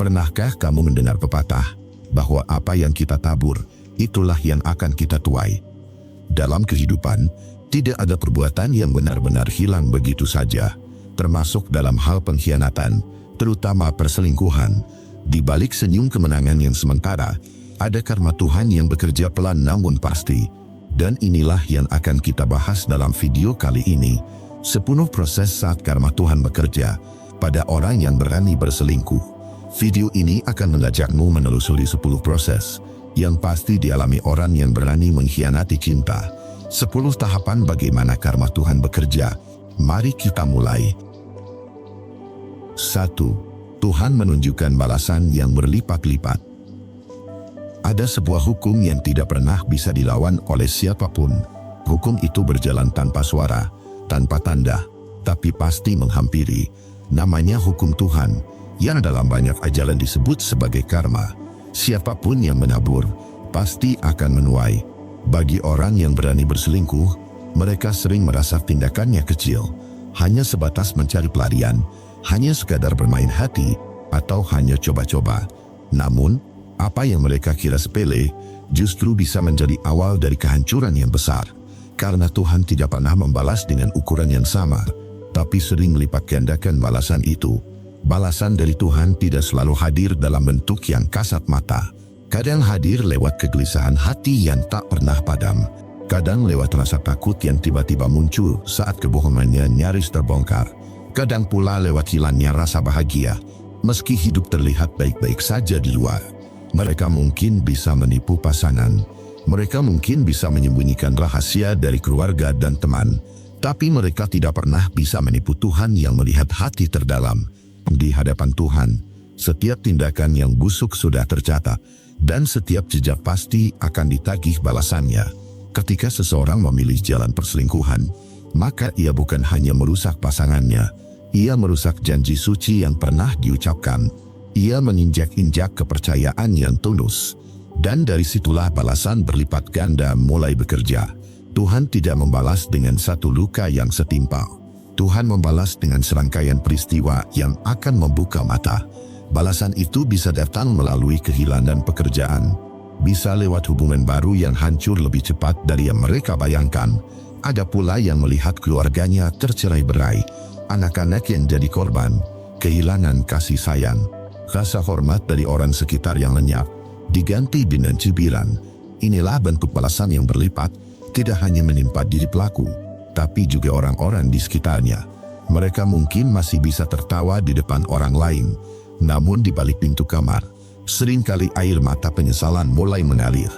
Pernahkah kamu mendengar pepatah bahwa apa yang kita tabur, itulah yang akan kita tuai? Dalam kehidupan, tidak ada perbuatan yang benar-benar hilang begitu saja, termasuk dalam hal pengkhianatan, terutama perselingkuhan. Di balik senyum kemenangan yang sementara, ada karma Tuhan yang bekerja pelan namun pasti. Dan inilah yang akan kita bahas dalam video kali ini. 10 proses saat karma Tuhan bekerja pada orang yang berani berselingkuh. Video ini akan mengajakmu menelusuri 10 proses yang pasti dialami orang yang berani mengkhianati cinta. 10 tahapan bagaimana karma Tuhan bekerja. Mari kita mulai. 1. Tuhan menunjukkan balasan yang berlipat-lipat. Ada sebuah hukum yang tidak pernah bisa dilawan oleh siapapun. Hukum itu berjalan tanpa suara, tanpa tanda, tapi pasti menghampiri. Namanya hukum Tuhan, yang dalam banyak ajaran disebut sebagai karma. Siapapun yang menabur, pasti akan menuai. Bagi orang yang berani berselingkuh, mereka sering merasa tindakannya kecil, hanya sebatas mencari pelarian, hanya sekadar bermain hati, atau hanya coba-coba. Namun, apa yang mereka kira sepele, justru bisa menjadi awal dari kehancuran yang besar. Karena Tuhan tidak pernah membalas dengan ukuran yang sama, tapi sering melipat gandakan balasan itu. Balasan dari Tuhan tidak selalu hadir dalam bentuk yang kasat mata. Kadang hadir lewat kegelisahan hati yang tak pernah padam. Kadang lewat rasa takut yang tiba-tiba muncul saat kebohongannya nyaris terbongkar. Kadang pula lewat hilangnya rasa bahagia, meski hidup terlihat baik-baik saja di luar. Mereka mungkin bisa menipu pasangan. Mereka mungkin bisa menyembunyikan rahasia dari keluarga dan teman. Tapi mereka tidak pernah bisa menipu Tuhan yang melihat hati terdalam. Di hadapan Tuhan, setiap tindakan yang busuk sudah tercatat, dan setiap jejak pasti akan ditagih balasannya. Ketika seseorang memilih jalan perselingkuhan, maka ia bukan hanya merusak pasangannya, ia merusak janji suci yang pernah diucapkan. Ia menginjak-injak kepercayaan yang tulus. Dan dari situlah balasan berlipat ganda mulai bekerja. Tuhan tidak membalas dengan satu luka yang setimpal. Tuhan membalas dengan serangkaian peristiwa yang akan membuka mata. Balasan itu bisa datang melalui kehilangan pekerjaan. Bisa lewat hubungan baru yang hancur lebih cepat dari yang mereka bayangkan. Ada pula yang melihat keluarganya tercerai-berai. Anak-anak yang jadi korban. Kehilangan kasih sayang. Rasa hormat dari orang sekitar yang lenyap, diganti dengan cibiran. Inilah bentuk balasan yang berlipat, tidak hanya menimpa diri pelaku, tapi juga orang-orang di sekitarnya. Mereka mungkin masih bisa tertawa di depan orang lain, namun di balik pintu kamar, seringkali air mata penyesalan mulai mengalir.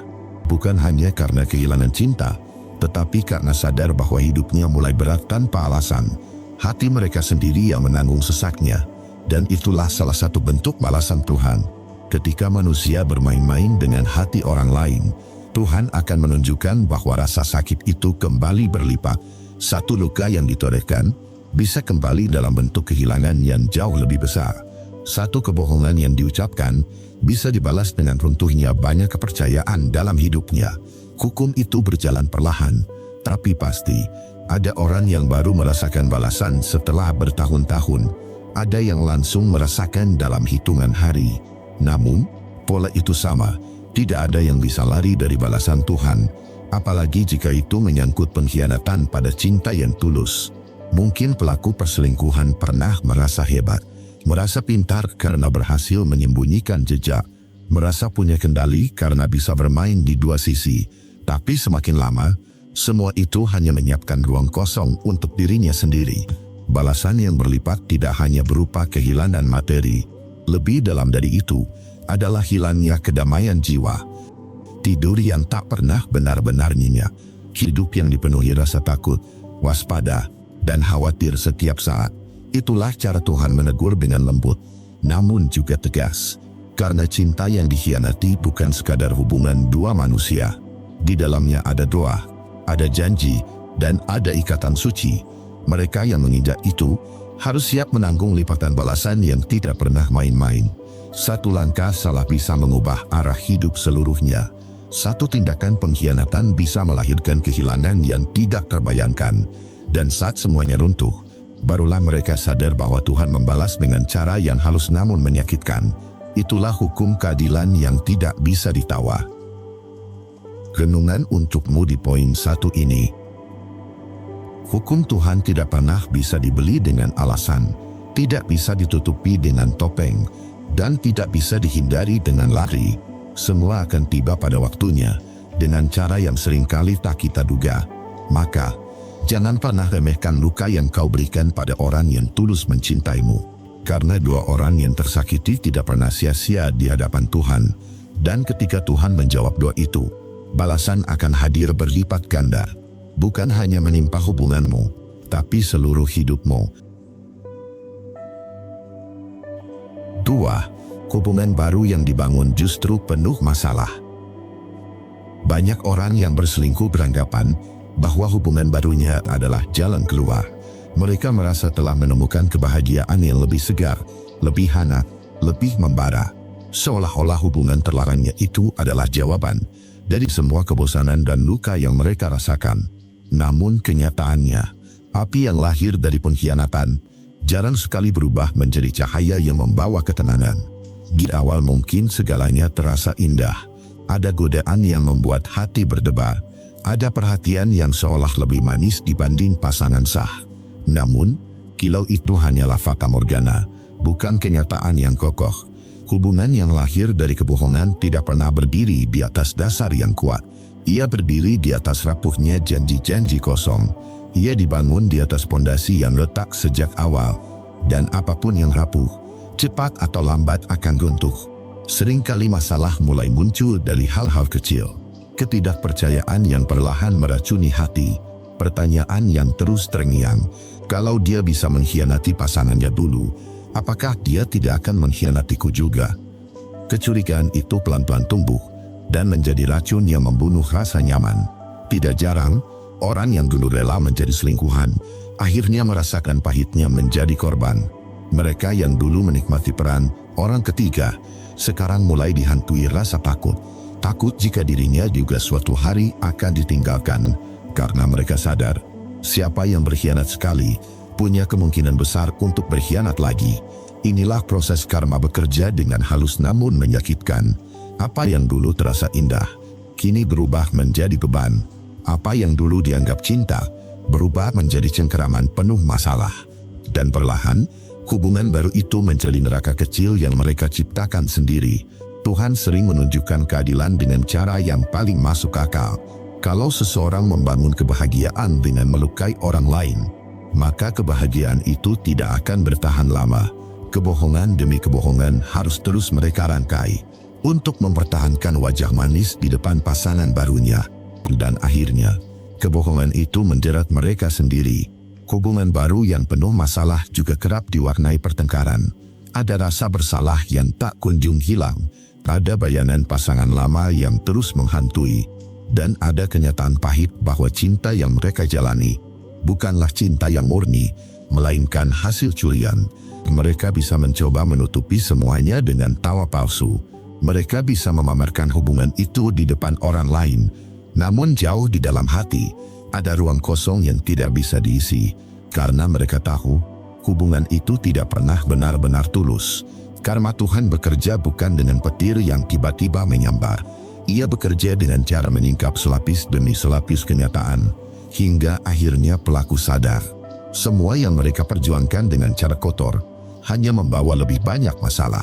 Bukan hanya karena kehilangan cinta, tetapi karena sadar bahwa hidupnya mulai berat tanpa alasan. Hati mereka sendiri yang menanggung sesaknya. Dan itulah salah satu bentuk balasan Tuhan. Ketika manusia bermain-main dengan hati orang lain, Tuhan akan menunjukkan bahwa rasa sakit itu kembali berlipat. Satu luka yang ditorehkan bisa kembali dalam bentuk kehilangan yang jauh lebih besar. Satu kebohongan yang diucapkan bisa dibalas dengan runtuhnya banyak kepercayaan dalam hidupnya. Hukum itu berjalan perlahan, tapi pasti ada orang yang baru merasakan balasan setelah bertahun-tahun. Ada yang langsung merasakan dalam hitungan hari. Namun, pola itu sama. Tidak ada yang bisa lari dari balasan Tuhan. Apalagi jika itu menyangkut pengkhianatan pada cinta yang tulus. Mungkin pelaku perselingkuhan pernah merasa hebat. Merasa pintar karena berhasil menyembunyikan jejak. Merasa punya kendali karena bisa bermain di dua sisi. Tapi semakin lama, semua itu hanya menyiapkan ruang kosong untuk dirinya sendiri. Balasan yang berlipat tidak hanya berupa kehilangan materi. Lebih dalam dari itu, adalah hilangnya kedamaian jiwa. Tidur yang tak pernah benar-benar nyenyak. Hidup yang dipenuhi rasa takut, waspada, dan khawatir setiap saat. Itulah cara Tuhan menegur dengan lembut, namun juga tegas. Karena cinta yang dikhianati bukan sekadar hubungan dua manusia. Di dalamnya ada doa, ada janji, dan ada ikatan suci. Mereka yang menginjak itu harus siap menanggung lipatan balasan yang tidak pernah main-main. Satu langkah salah bisa mengubah arah hidup seluruhnya. Satu tindakan pengkhianatan bisa melahirkan kehilangan yang tidak terbayangkan. Dan saat semuanya runtuh, barulah mereka sadar bahwa Tuhan membalas dengan cara yang halus namun menyakitkan. Itulah hukum keadilan yang tidak bisa ditawar. Renungan untukmu di poin 1 ini. Hukum Tuhan tidak pernah bisa dibeli dengan alasan, tidak bisa ditutupi dengan topeng, dan tidak bisa dihindari dengan lari. Semua akan tiba pada waktunya, dengan cara yang seringkali tak kita duga. Maka, jangan pernah remehkan luka yang kau berikan pada orang yang tulus mencintaimu. Karena 2 orang yang tersakiti tidak pernah sia-sia di hadapan Tuhan. Dan ketika Tuhan menjawab doa itu, balasan akan hadir berlipat ganda. Bukan hanya menimpa hubunganmu, tapi seluruh hidupmu. 2. Hubungan baru yang dibangun justru penuh masalah. Banyak orang yang berselingkuh beranggapan bahwa hubungan barunya adalah jalan keluar. Mereka merasa telah menemukan kebahagiaan yang lebih segar, lebih hangat, lebih membara. Seolah-olah hubungan terlarangnya itu adalah jawaban dari semua kebosanan dan luka yang mereka rasakan. Namun kenyataannya, api yang lahir dari pengkhianatan jarang sekali berubah menjadi cahaya yang membawa ketenangan. Di awal mungkin segalanya terasa indah. Ada godaan yang membuat hati berdebar. Ada perhatian yang seolah lebih manis dibanding pasangan sah. Namun, kilau itu hanyalah fata morgana, bukan kenyataan yang kokoh. Hubungan yang lahir dari kebohongan tidak pernah berdiri di atas dasar yang kuat. Ia berdiri di atas rapuhnya janji-janji kosong. Ia dibangun di atas pondasi yang retak sejak awal. Dan apapun yang rapuh, cepat atau lambat akan runtuh. Seringkali masalah mulai muncul dari hal-hal kecil. Ketidakpercayaan yang perlahan meracuni hati. Pertanyaan yang terus terngiang, kalau dia bisa mengkhianati pasangannya dulu, apakah dia tidak akan mengkhianatiku juga? Kecurigaan itu pelan-pelan tumbuh dan menjadi racun yang membunuh rasa nyaman. Tidak jarang, orang yang dulu rela menjadi selingkuhan, akhirnya merasakan pahitnya menjadi korban. Mereka yang dulu menikmati peran orang ketiga, sekarang mulai dihantui rasa takut. Takut jika dirinya juga suatu hari akan ditinggalkan. Karena mereka sadar, siapa yang berkhianat sekali, punya kemungkinan besar untuk berkhianat lagi. Inilah proses karma bekerja dengan halus namun menyakitkan. Apa yang dulu terasa indah, kini berubah menjadi beban. Apa yang dulu dianggap cinta, berubah menjadi cengkeraman penuh masalah. Dan perlahan, hubungan baru itu menjadi neraka kecil yang mereka ciptakan sendiri. Tuhan sering menunjukkan keadilan dengan cara yang paling masuk akal. Kalau seseorang membangun kebahagiaan dengan melukai orang lain, maka kebahagiaan itu tidak akan bertahan lama. Kebohongan demi kebohongan harus terus mereka rangkai untuk mempertahankan wajah manis di depan pasangan barunya. Dan akhirnya, kebohongan itu menjerat mereka sendiri. Hubungan baru yang penuh masalah juga kerap diwarnai pertengkaran. Ada rasa bersalah yang tak kunjung hilang. Ada bayangan pasangan lama yang terus menghantui. Dan ada kenyataan pahit bahwa cinta yang mereka jalani bukanlah cinta yang murni, melainkan hasil curian. Mereka bisa mencoba menutupi semuanya dengan tawa palsu. Mereka bisa memamerkan hubungan itu di depan orang lain. Namun jauh di dalam hati, ada ruang kosong yang tidak bisa diisi. Karena mereka tahu, hubungan itu tidak pernah benar-benar tulus. Karma Tuhan bekerja bukan dengan petir yang tiba-tiba menyambar. Ia bekerja dengan cara menyingkap selapis demi selapis kenyataan, hingga akhirnya pelaku sadar. Semua yang mereka perjuangkan dengan cara kotor, hanya membawa lebih banyak masalah.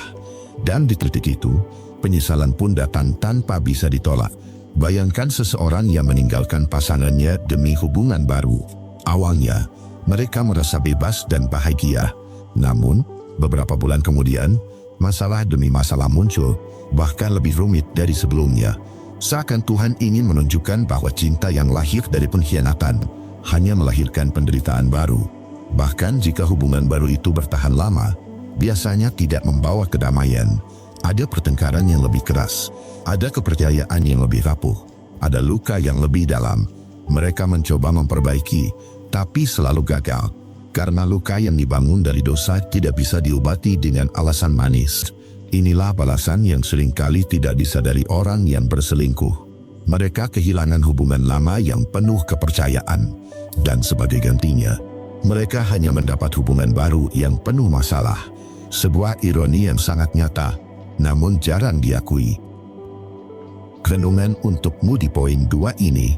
Dan di titik itu, penyesalan pun datang tanpa bisa ditolak. Bayangkan seseorang yang meninggalkan pasangannya demi hubungan baru. Awalnya, mereka merasa bebas dan bahagia. Namun, beberapa bulan kemudian, masalah demi masalah muncul, bahkan lebih rumit dari sebelumnya. Seakan Tuhan ingin menunjukkan bahwa cinta yang lahir dari pengkhianatan hanya melahirkan penderitaan baru. Bahkan jika hubungan baru itu bertahan lama, biasanya tidak membawa kedamaian. Ada pertengkaran yang lebih keras, ada kepercayaan yang lebih rapuh, ada luka yang lebih dalam. Mereka mencoba memperbaiki, tapi selalu gagal. Karena luka yang dibangun dari dosa tidak bisa diobati dengan alasan manis. Inilah balasan yang seringkali tidak disadari orang yang berselingkuh. Mereka kehilangan hubungan lama yang penuh kepercayaan. Dan sebagai gantinya, mereka hanya mendapat hubungan baru yang penuh masalah. Sebuah ironi yang sangat nyata. namun jarang diakui. Renungan untukmu di poin 2 ini.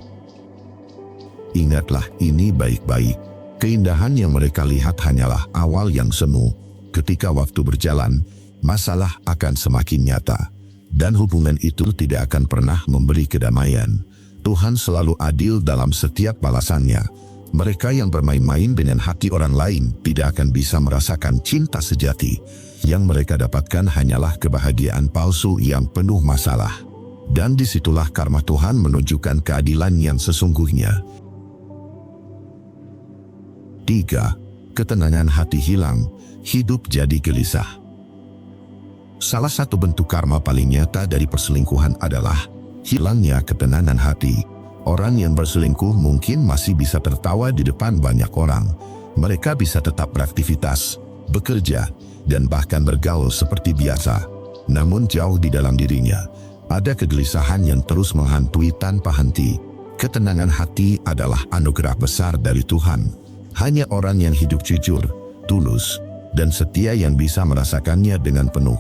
Ingatlah ini baik-baik. Keindahan yang mereka lihat hanyalah awal yang semu. Ketika waktu berjalan, masalah akan semakin nyata. Dan hubungan itu tidak akan pernah memberi kedamaian. Tuhan selalu adil dalam setiap balasannya. Mereka yang bermain-main dengan hati orang lain tidak akan bisa merasakan cinta sejati. Yang mereka dapatkan hanyalah kebahagiaan palsu yang penuh masalah. Dan disitulah karma Tuhan menunjukkan keadilan yang sesungguhnya. 3. Ketenangan hati hilang, hidup jadi gelisah. Salah satu bentuk karma paling nyata dari perselingkuhan adalah hilangnya ketenangan hati. Orang yang berselingkuh mungkin masih bisa tertawa di depan banyak orang. Mereka bisa tetap beraktivitas, bekerja, dan bahkan bergaul seperti biasa. Namun jauh di dalam dirinya, ada kegelisahan yang terus menghantui tanpa henti. Ketenangan hati adalah anugerah besar dari Tuhan. Hanya orang yang hidup jujur, tulus, dan setia yang bisa merasakannya dengan penuh.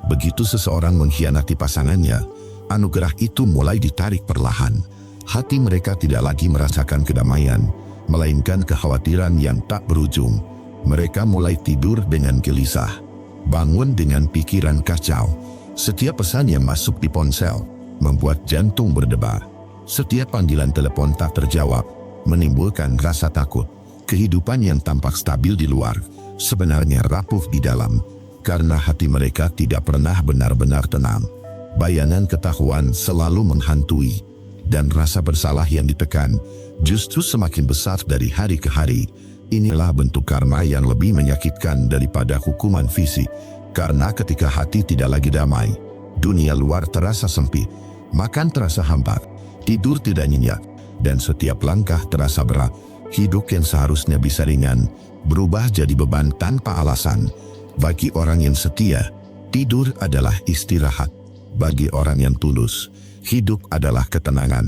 Begitu seseorang mengkhianati pasangannya, anugerah itu mulai ditarik perlahan. Hati mereka tidak lagi merasakan kedamaian, melainkan kekhawatiran yang tak berujung. Mereka mulai tidur dengan gelisah, bangun dengan pikiran kacau. Setiap pesan yang masuk di ponsel membuat jantung berdebar. Setiap panggilan telepon tak terjawab menimbulkan rasa takut. Kehidupan yang tampak stabil di luar sebenarnya rapuh di dalam, karena hati mereka tidak pernah benar-benar tenang. Bayangan ketahuan selalu menghantui, dan rasa bersalah yang ditekan justru semakin besar dari hari ke hari. Inilah bentuk karma yang lebih menyakitkan daripada hukuman fisik, karena ketika hati tidak lagi damai, dunia luar terasa sempit, makan terasa hambar, tidur tidak nyenyak, dan setiap langkah terasa berat. Hidup yang seharusnya bisa ringan, berubah jadi beban tanpa alasan. Bagi orang yang setia, tidur adalah istirahat. Bagi orang yang tulus, hidup adalah ketenangan.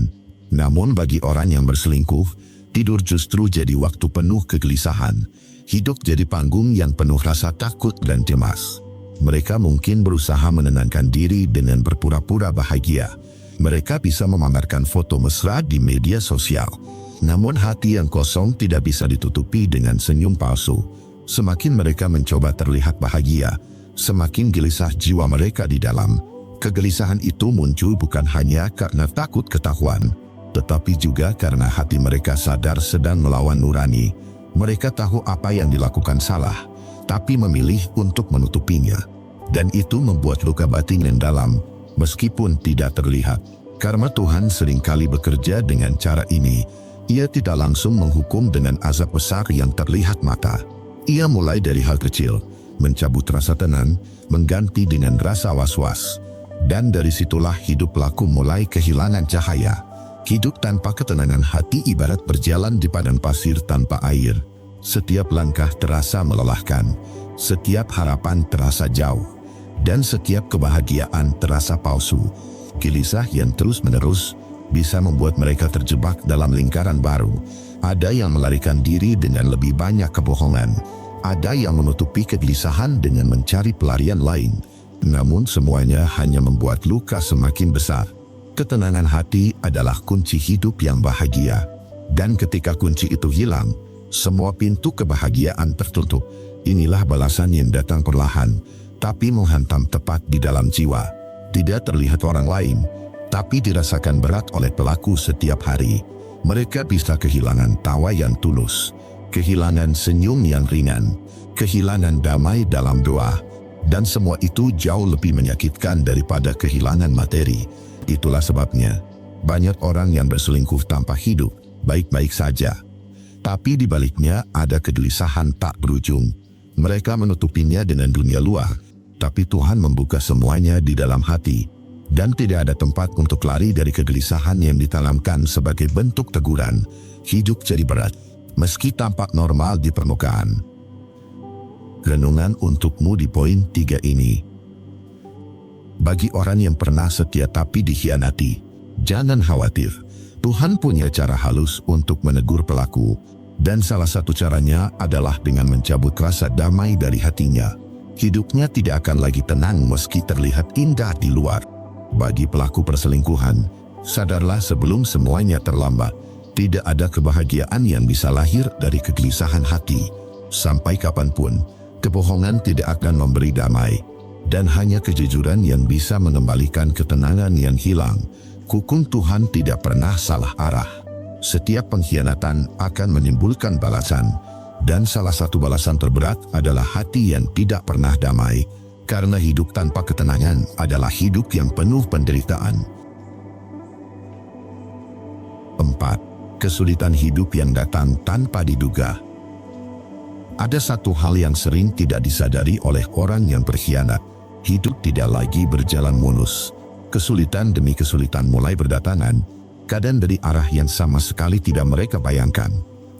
Namun bagi orang yang berselingkuh, tidur justru jadi waktu penuh kegelisahan. Hidup jadi panggung yang penuh rasa takut dan cemas. Mereka mungkin berusaha menenangkan diri dengan berpura-pura bahagia. Mereka bisa memamerkan foto mesra di media sosial. Namun hati yang kosong tidak bisa ditutupi dengan senyum palsu. Semakin mereka mencoba terlihat bahagia, semakin gelisah jiwa mereka di dalam. Kegelisahan itu muncul bukan hanya karena takut ketahuan, tetapi juga karena hati mereka sadar sedang melawan nurani. Mereka tahu apa yang dilakukan salah, tapi memilih untuk menutupinya. Dan itu membuat luka batin yang dalam, meskipun tidak terlihat. Karena Tuhan seringkali bekerja dengan cara ini. Ia tidak langsung menghukum dengan azab besar yang terlihat mata. Ia mulai dari hal kecil, mencabut rasa tenang, mengganti dengan rasa was-was. Dan dari situlah hidup pelaku mulai kehilangan cahaya. Hidup tanpa ketenangan hati ibarat berjalan di padang pasir tanpa air. Setiap langkah terasa melelahkan, setiap harapan terasa jauh, dan setiap kebahagiaan terasa palsu. Gelisah yang terus-menerus bisa membuat mereka terjebak dalam lingkaran baru. Ada yang melarikan diri dengan lebih banyak kebohongan. Ada yang menutupi kegelisahan dengan mencari pelarian lain. Namun semuanya hanya membuat luka semakin besar. Ketenangan hati adalah kunci hidup yang bahagia. Dan ketika kunci itu hilang, semua pintu kebahagiaan tertutup. Inilah balasan yang datang perlahan, tapi menghantam tepat di dalam jiwa. Tidak terlihat orang lain, tapi dirasakan berat oleh pelaku setiap hari. Mereka bisa kehilangan tawa yang tulus, kehilangan senyum yang ringan, kehilangan damai dalam doa, dan semua itu jauh lebih menyakitkan daripada kehilangan materi. Itulah sebabnya, banyak orang yang berselingkuh tanpa hidup baik-baik saja. Tapi di baliknya ada kegelisahan tak berujung. Mereka menutupinya dengan dunia luar, tapi Tuhan membuka semuanya di dalam hati. Dan tidak ada tempat untuk lari dari kegelisahan yang ditanamkan sebagai bentuk teguran. Hidup jadi berat, meski tampak normal di permukaan. Renungan untukmu di poin 3 ini. Bagi orang yang pernah setia tapi dikhianati, jangan khawatir. Tuhan punya cara halus untuk menegur pelaku, dan salah satu caranya adalah dengan mencabut rasa damai dari hatinya. Hidupnya tidak akan lagi tenang meski terlihat indah di luar. Bagi pelaku perselingkuhan, sadarlah sebelum semuanya terlambat. Tidak ada kebahagiaan yang bisa lahir dari kegelisahan hati. Sampai kapanpun, kebohongan tidak akan memberi damai. Dan hanya kejujuran yang bisa mengembalikan ketenangan yang hilang. Hukum Tuhan tidak pernah salah arah. Setiap pengkhianatan akan menimbulkan balasan. Dan salah satu balasan terberat adalah hati yang tidak pernah damai. Karena hidup tanpa ketenangan adalah hidup yang penuh penderitaan. 4. Kesulitan hidup yang datang tanpa diduga. Ada satu hal yang sering tidak disadari oleh orang yang berkhianat. Hidup tidak lagi berjalan mulus. Kesulitan demi kesulitan mulai berdatangan, kadang dari arah yang sama sekali tidak mereka bayangkan.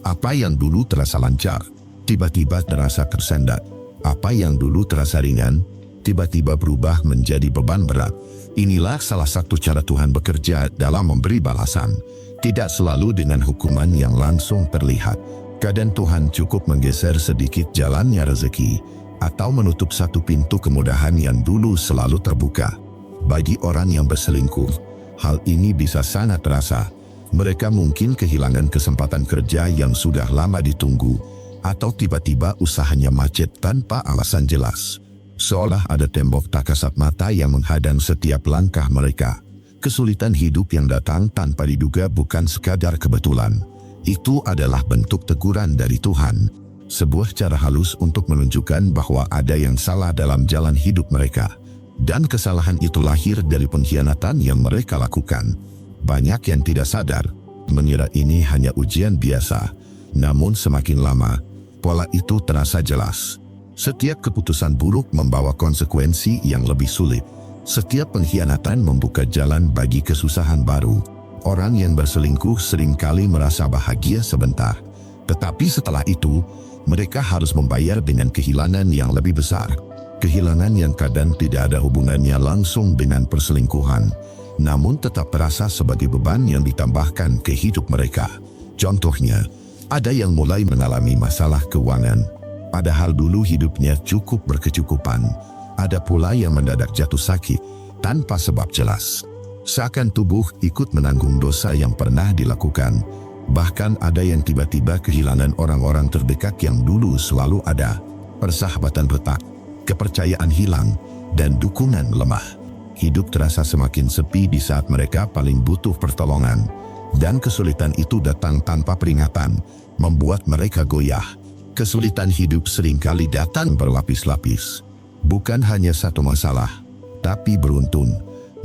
Apa yang dulu terasa lancar, tiba-tiba terasa tersendat. Apa yang dulu terasa ringan, tiba-tiba berubah menjadi beban berat. Inilah salah satu cara Tuhan bekerja dalam memberi balasan. Tidak selalu dengan hukuman yang langsung terlihat. Kadang Tuhan cukup menggeser sedikit jalannya rezeki, atau menutup satu pintu kemudahan yang dulu selalu terbuka. Bagi orang yang berselingkuh, hal ini bisa sangat terasa. Mereka mungkin kehilangan kesempatan kerja yang sudah lama ditunggu, atau tiba-tiba usahanya macet tanpa alasan jelas. Seolah ada tembok tak kasat mata yang menghadang setiap langkah mereka. Kesulitan hidup yang datang tanpa diduga bukan sekadar kebetulan. Itu adalah bentuk teguran dari Tuhan. Sebuah cara halus untuk menunjukkan bahwa ada yang salah dalam jalan hidup mereka. Dan kesalahan itu lahir dari pengkhianatan yang mereka lakukan. Banyak yang tidak sadar, mengira ini hanya ujian biasa. Namun semakin lama, pola itu terasa jelas. Setiap keputusan buruk membawa konsekuensi yang lebih sulit. Setiap pengkhianatan membuka jalan bagi kesusahan baru. Orang yang berselingkuh seringkali merasa bahagia sebentar. Tetapi setelah itu, mereka harus membayar dengan kehilangan yang lebih besar. Kehilangan yang kadang tidak ada hubungannya langsung dengan perselingkuhan, namun tetap terasa sebagai beban yang ditambahkan ke hidup mereka. Contohnya, ada yang mulai mengalami masalah keuangan, padahal dulu hidupnya cukup berkecukupan. Ada pula yang mendadak jatuh sakit tanpa sebab jelas. Seakan tubuh ikut menanggung dosa yang pernah dilakukan. Bahkan ada yang tiba-tiba kehilangan orang-orang terdekat yang dulu selalu ada. Persahabatan retak, kepercayaan hilang, dan dukungan lemah. Hidup terasa semakin sepi di saat mereka paling butuh pertolongan. Dan kesulitan itu datang tanpa peringatan, membuat mereka goyah. Kesulitan hidup seringkali datang berlapis-lapis. Bukan hanya satu masalah, tapi beruntun.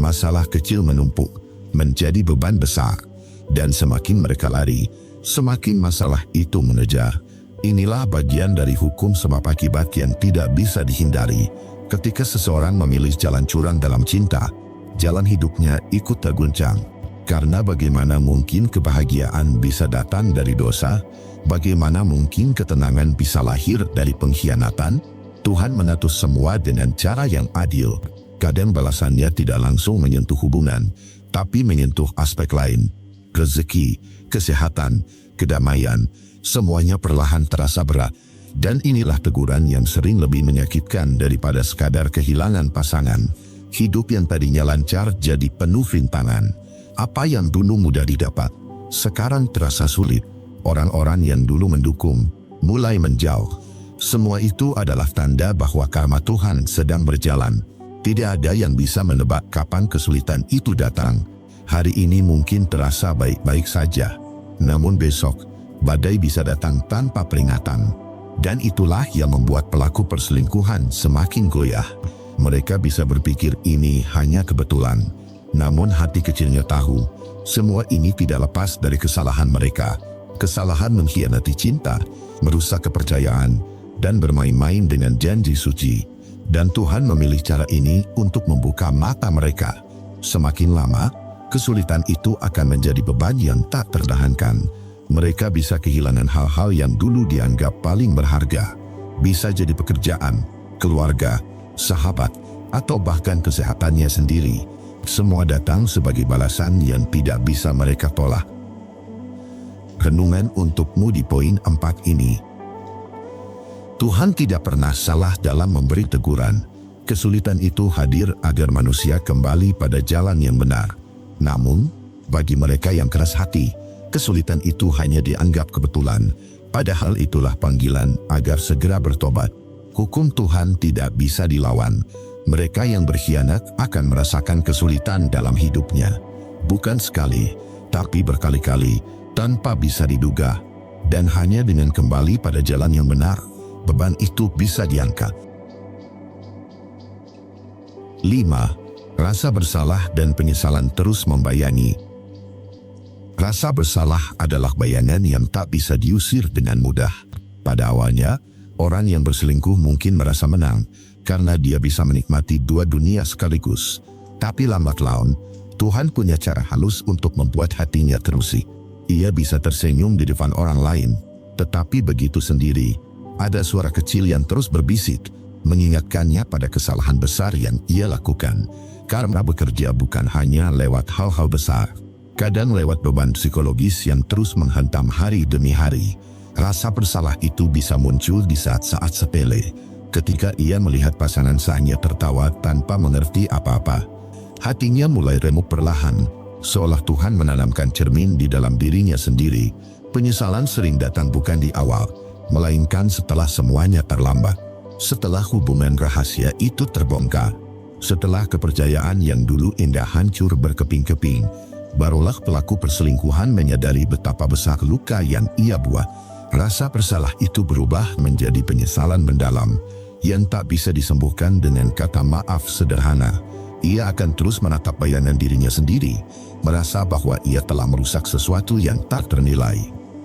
Masalah kecil menumpuk, menjadi beban besar. Dan semakin mereka lari, semakin masalah itu mengejar. Inilah bagian dari hukum sebab akibat yang tidak bisa dihindari. Ketika seseorang memilih jalan curang dalam cinta, jalan hidupnya ikut terguncang. Karena bagaimana mungkin kebahagiaan bisa datang dari dosa? Bagaimana mungkin ketenangan bisa lahir dari pengkhianatan? Tuhan mengatur semua dengan cara yang adil. Kadang balasannya tidak langsung menyentuh hubungan, tapi menyentuh aspek lain. Rezeki, kesehatan, kedamaian, semuanya perlahan terasa berat. Dan inilah teguran yang sering lebih menyakitkan daripada sekadar kehilangan pasangan. Hidup yang tadinya lancar jadi penuh rintangan. Apa yang dulu mudah didapat, sekarang terasa sulit. Orang-orang yang dulu mendukung, mulai menjauh. Semua itu adalah tanda bahwa karma Tuhan sedang berjalan. Tidak ada yang bisa menebak kapan kesulitan itu datang. Hari ini mungkin terasa baik-baik saja. Namun besok, badai bisa datang tanpa peringatan. Dan itulah yang membuat pelaku perselingkuhan semakin goyah. Mereka bisa berpikir ini hanya kebetulan. Namun hati kecilnya tahu, semua ini tidak lepas dari kesalahan mereka. Kesalahan mengkhianati cinta, merusak kepercayaan, dan bermain-main dengan janji suci. Dan Tuhan memilih cara ini untuk membuka mata mereka. Semakin lama, kesulitan itu akan menjadi beban yang tak tertahankan. Mereka bisa kehilangan hal-hal yang dulu dianggap paling berharga. Bisa jadi pekerjaan, keluarga, sahabat, atau bahkan kesehatannya sendiri. Semua datang sebagai balasan yang tidak bisa mereka tolak. Renungan untukmu di poin 4 ini. Tuhan tidak pernah salah dalam memberi teguran. Kesulitan itu hadir agar manusia kembali pada jalan yang benar. Namun, bagi mereka yang keras hati, kesulitan itu hanya dianggap kebetulan, padahal itulah panggilan agar segera bertobat. Hukum Tuhan tidak bisa dilawan. Mereka yang berkhianat akan merasakan kesulitan dalam hidupnya. Bukan sekali, tapi berkali-kali, tanpa bisa diduga. Dan hanya dengan kembali pada jalan yang benar, beban itu bisa diangkat. 5. Rasa bersalah dan penyesalan terus membayangi. Rasa bersalah adalah bayangan yang tak bisa diusir dengan mudah. Pada awalnya, orang yang berselingkuh mungkin merasa menang karena dia bisa menikmati dua dunia sekaligus. Tapi lambat laun, Tuhan punya cara halus untuk membuat hatinya terusik. Ia bisa tersenyum di depan orang lain, tetapi begitu sendiri, ada suara kecil yang terus berbisik, mengingatkannya pada kesalahan besar yang ia lakukan. Karma bekerja bukan hanya lewat hal-hal besar, kadang lewat beban psikologis yang terus menghantam hari demi hari. Rasa bersalah itu bisa muncul di saat-saat sepele, ketika ia melihat pasangan sahnya tertawa tanpa mengerti apa-apa. Hatinya mulai remuk perlahan, seolah Tuhan menanamkan cermin di dalam dirinya sendiri. Penyesalan sering datang bukan di awal, melainkan setelah semuanya terlambat. Setelah hubungan rahasia itu terbongkar, setelah kepercayaan yang dulu indah hancur berkeping-keping, barulah pelaku perselingkuhan menyadari betapa besar luka yang ia buat. Rasa bersalah itu berubah menjadi penyesalan mendalam, yang tak bisa disembuhkan dengan kata maaf sederhana. Ia akan terus menatap bayangan dirinya sendiri, merasa bahwa ia telah merusak sesuatu yang tak ternilai.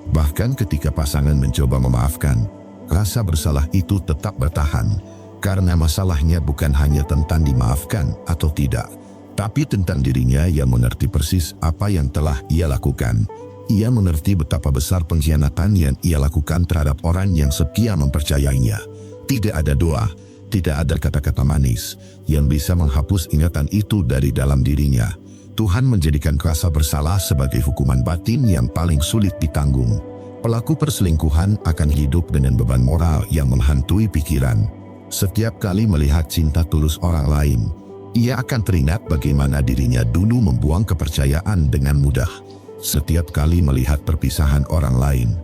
Bahkan ketika pasangan mencoba memaafkan, rasa bersalah itu tetap bertahan, karena masalahnya bukan hanya tentang dimaafkan atau tidak, tapi tentang dirinya yang mengerti persis apa yang telah ia lakukan. Ia mengerti betapa besar pengkhianatan yang ia lakukan terhadap orang yang setia mempercayainya. Tidak ada doa, tidak ada kata-kata manis yang bisa menghapus ingatan itu dari dalam dirinya. Tuhan menjadikan rasa bersalah sebagai hukuman batin yang paling sulit ditanggung. Pelaku perselingkuhan akan hidup dengan beban moral yang menghantui pikiran. Setiap kali melihat cinta tulus orang lain, ia akan teringat bagaimana dirinya dulu membuang kepercayaan dengan mudah. Setiap kali melihat perpisahan orang lain,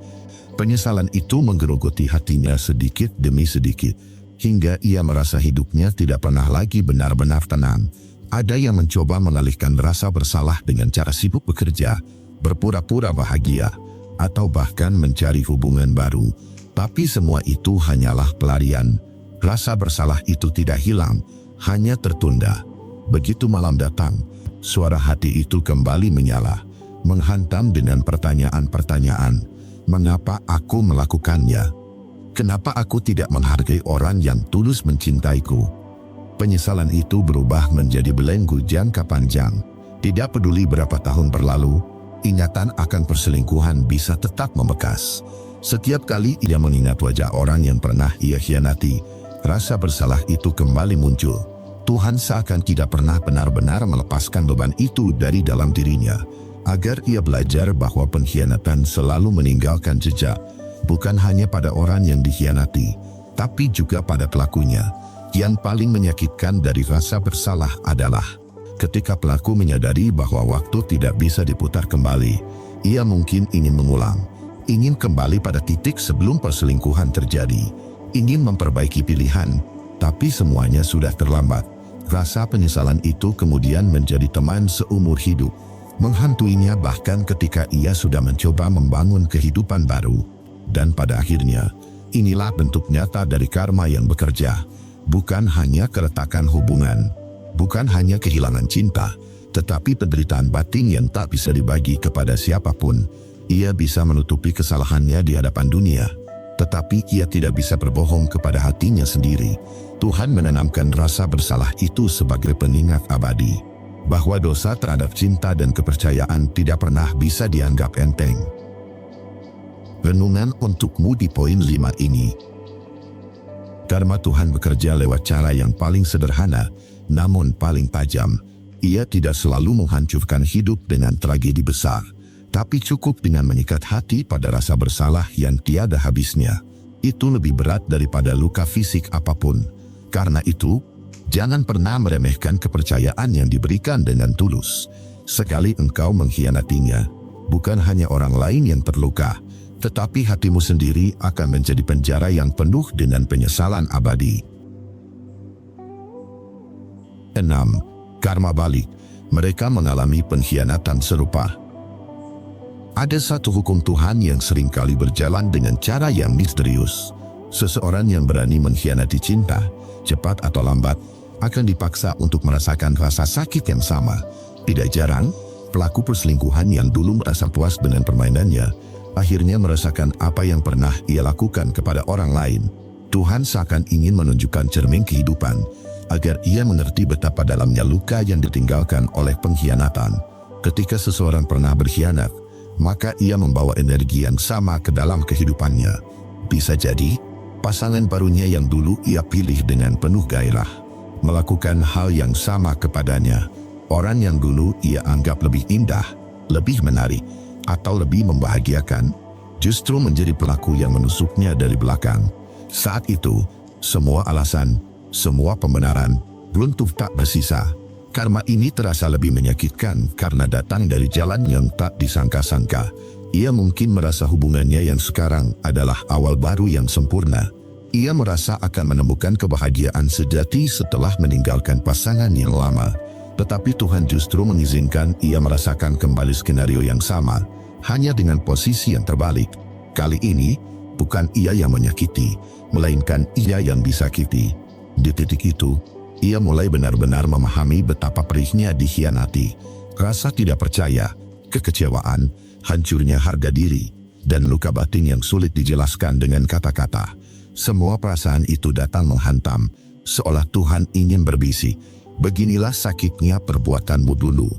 penyesalan itu menggerogoti hatinya sedikit demi sedikit, hingga ia merasa hidupnya tidak pernah lagi benar-benar tenang. Ada yang mencoba mengalihkan rasa bersalah dengan cara sibuk bekerja, berpura-pura bahagia, atau bahkan mencari hubungan baru. Tapi semua itu hanyalah pelarian. Rasa bersalah itu tidak hilang, hanya tertunda. Begitu malam datang, suara hati itu kembali menyala, menghantam dengan pertanyaan-pertanyaan. Mengapa aku melakukannya? Kenapa aku tidak menghargai orang yang tulus mencintaiku? Penyesalan itu berubah menjadi belenggu jangka panjang. Tidak peduli berapa tahun berlalu, ingatan akan perselingkuhan bisa tetap membekas. Setiap kali ia mengingat wajah orang yang pernah ia khianati, rasa bersalah itu kembali muncul. Tuhan seakan tidak pernah benar-benar melepaskan beban itu dari dalam dirinya, agar ia belajar bahwa pengkhianatan selalu meninggalkan jejak, bukan hanya pada orang yang dikhianati, tapi juga pada pelakunya. Yang paling menyakitkan dari rasa bersalah adalah ketika pelaku menyadari bahwa waktu tidak bisa diputar kembali. Ia mungkin ingin mengulang, ingin kembali pada titik sebelum perselingkuhan terjadi, ingin memperbaiki pilihan, tapi semuanya sudah terlambat. Rasa penyesalan itu kemudian menjadi teman seumur hidup, menghantuinya bahkan ketika ia sudah mencoba membangun kehidupan baru. Dan pada akhirnya, inilah bentuk nyata dari karma yang bekerja. Bukan hanya keretakan hubungan, bukan hanya kehilangan cinta, tetapi penderitaan batin yang tak bisa dibagi kepada siapapun. Ia bisa menutupi kesalahannya di hadapan dunia, tetapi ia tidak bisa berbohong kepada hatinya sendiri. Tuhan menanamkan rasa bersalah itu sebagai pengingat abadi, bahwa dosa terhadap cinta dan kepercayaan tidak pernah bisa dianggap enteng. Renungan untukmu di poin 5 ini. Karma Tuhan bekerja lewat cara yang paling sederhana, namun paling tajam. Ia tidak selalu menghancurkan hidup dengan tragedi besar, tapi cukup dengan menyikat hati pada rasa bersalah yang tiada habisnya. Itu lebih berat daripada luka fisik apapun. Karena itu, jangan pernah meremehkan kepercayaan yang diberikan dengan tulus. Sekali engkau mengkhianatinya, bukan hanya orang lain yang terluka, tetapi hatimu sendiri akan menjadi penjara yang penuh dengan penyesalan abadi. 6. Karma balik. Mereka mengalami pengkhianatan serupa. Ada satu hukum Tuhan yang seringkali berjalan dengan cara yang misterius. Seseorang yang berani mengkhianati cinta, cepat atau lambat, akan dipaksa untuk merasakan rasa sakit yang sama. Tidak jarang, pelaku perselingkuhan yang dulu merasa puas dengan permainannya, akhirnya merasakan apa yang pernah ia lakukan kepada orang lain. Tuhan seakan ingin menunjukkan cermin kehidupan, agar ia mengerti betapa dalamnya luka yang ditinggalkan oleh pengkhianatan. Ketika seseorang pernah berkhianat, maka ia membawa energi yang sama ke dalam kehidupannya. Bisa jadi, pasangan barunya yang dulu ia pilih dengan penuh gairah, melakukan hal yang sama kepadanya. Orang yang dulu ia anggap lebih indah, lebih menarik, atau lebih membahagiakan, justru menjadi pelaku yang menusuknya dari belakang. Saat itu, semua alasan, semua pembenaran, runtuh tak bersisa. Karma ini terasa lebih menyakitkan karena datang dari jalan yang tak disangka-sangka. Ia mungkin merasa hubungannya yang sekarang adalah awal baru yang sempurna. Ia merasa akan menemukan kebahagiaan sejati setelah meninggalkan pasangan yang lama. Tetapi Tuhan justru mengizinkan ia merasakan kembali skenario yang sama, hanya dengan posisi yang terbalik. Kali ini, bukan ia yang menyakiti, melainkan ia yang disakiti. Di titik itu, ia mulai benar-benar memahami betapa perihnya dikhianati. Rasa tidak percaya, kekecewaan, hancurnya harga diri, dan luka batin yang sulit dijelaskan dengan kata-kata. Semua perasaan itu datang menghantam, seolah Tuhan ingin berbisik, beginilah sakitnya perbuatanmu dulu.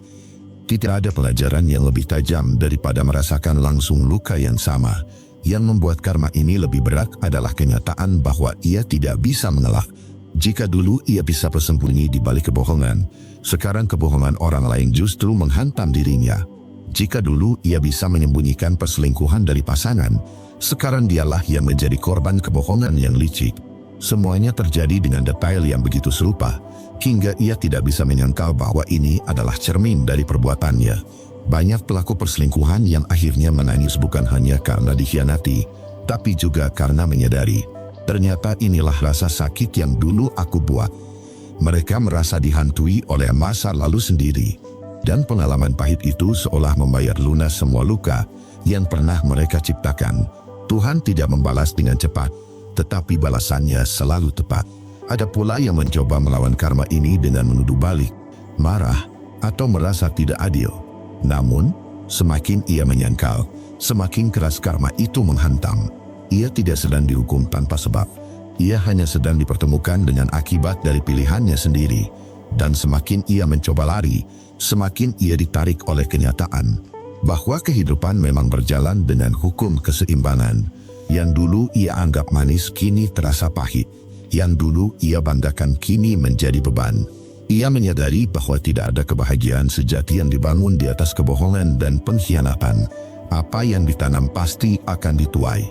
Tidak ada pelajaran yang lebih tajam daripada merasakan langsung luka yang sama. Yang membuat karma ini lebih berat adalah kenyataan bahwa ia tidak bisa mengelak. Jika dulu ia bisa bersembunyi di balik kebohongan, sekarang kebohongan orang lain justru menghantam dirinya. Jika dulu ia bisa menyembunyikan perselingkuhan dari pasangan, sekarang dialah yang menjadi korban kebohongan yang licik. Semuanya terjadi dengan detail yang begitu serupa, hingga ia tidak bisa menyangkal bahwa ini adalah cermin dari perbuatannya. Banyak pelaku perselingkuhan yang akhirnya menangis bukan hanya karena dikhianati, tapi juga karena menyadari, ternyata inilah rasa sakit yang dulu aku buat. Mereka merasa dihantui oleh masa lalu sendiri, dan pengalaman pahit itu seolah membayar lunas semua luka yang pernah mereka ciptakan. Tuhan tidak membalas dengan cepat, tetapi balasannya selalu tepat. Ada pula yang mencoba melawan karma ini dengan menuduh balik, marah, atau merasa tidak adil. Namun, semakin ia menyangkal, semakin keras karma itu menghantam. Ia tidak sedang dihukum tanpa sebab. Ia hanya sedang dipertemukan dengan akibat dari pilihannya sendiri. Dan semakin ia mencoba lari, semakin ia ditarik oleh kenyataan bahwa kehidupan memang berjalan dengan hukum keseimbangan. Yang dulu ia anggap manis kini terasa pahit. Yang dulu ia banggakan kini menjadi beban. Ia menyadari bahwa tidak ada kebahagiaan sejati yang dibangun di atas kebohongan dan pengkhianatan. Apa yang ditanam pasti akan dituai.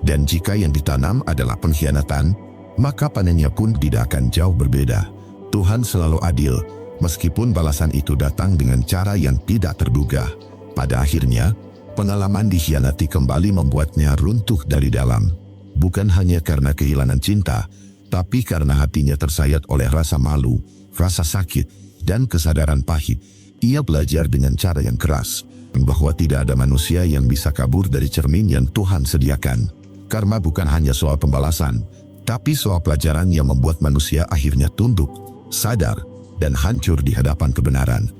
Dan jika yang ditanam adalah pengkhianatan, maka panennya pun tidak akan jauh berbeda. Tuhan selalu adil, meskipun balasan itu datang dengan cara yang tidak terduga. Pada akhirnya, pengalaman dikhianati kembali membuatnya runtuh dari dalam. Bukan hanya karena kehilangan cinta, tapi karena hatinya tersayat oleh rasa malu, rasa sakit, dan kesadaran pahit. Ia belajar dengan cara yang keras, bahwa tidak ada manusia yang bisa kabur dari cermin yang Tuhan sediakan. Karma bukan hanya soal pembalasan, tapi soal pelajaran yang membuat manusia akhirnya tunduk, sadar, dan hancur di hadapan kebenaran.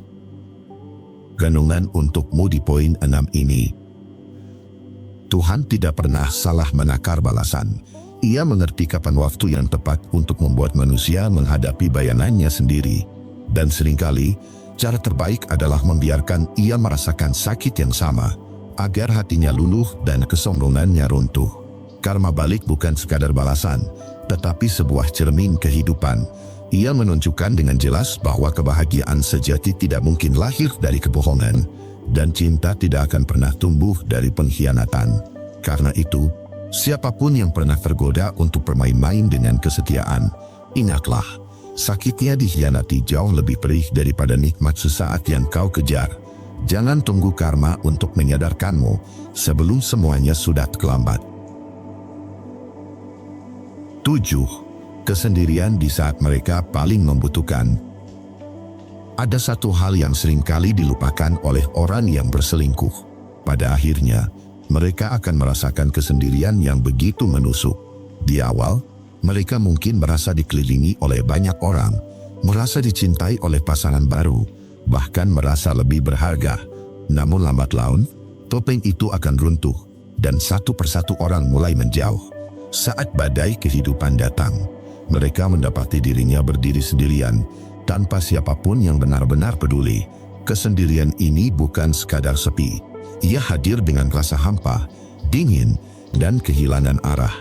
Renungan untukmu di poin 6 ini. Tuhan tidak pernah salah menakar balasan. Ia mengerti kapan waktu yang tepat untuk membuat manusia menghadapi bayangannya sendiri. Dan seringkali, cara terbaik adalah membiarkan ia merasakan sakit yang sama, agar hatinya luluh dan kesombongannya runtuh. Karma balik bukan sekadar balasan, tetapi sebuah cermin kehidupan. Ia menunjukkan dengan jelas bahwa kebahagiaan sejati tidak mungkin lahir dari kebohongan, dan cinta tidak akan pernah tumbuh dari pengkhianatan. Karena itu, Siapapun yang pernah tergoda untuk bermain-main dengan kesetiaan, ingatlah, sakitnya dikhianati jauh lebih perih daripada nikmat sesaat yang kau kejar. Jangan tunggu karma untuk menyadarkanmu sebelum semuanya sudah terlambat. 7. Kesendirian di saat mereka paling membutuhkan. Ada satu hal yang seringkali dilupakan oleh orang yang berselingkuh. Pada akhirnya, mereka akan merasakan kesendirian yang begitu menusuk. Di awal, mereka mungkin merasa dikelilingi oleh banyak orang, merasa dicintai oleh pasangan baru, bahkan merasa lebih berharga. Namun lambat laun, topeng itu akan runtuh, dan satu persatu orang mulai menjauh. Saat badai kehidupan datang, mereka mendapati dirinya berdiri sendirian, tanpa siapapun yang benar-benar peduli. Kesendirian ini bukan sekadar sepi. Ia hadir dengan rasa hampa, dingin, dan kehilangan arah.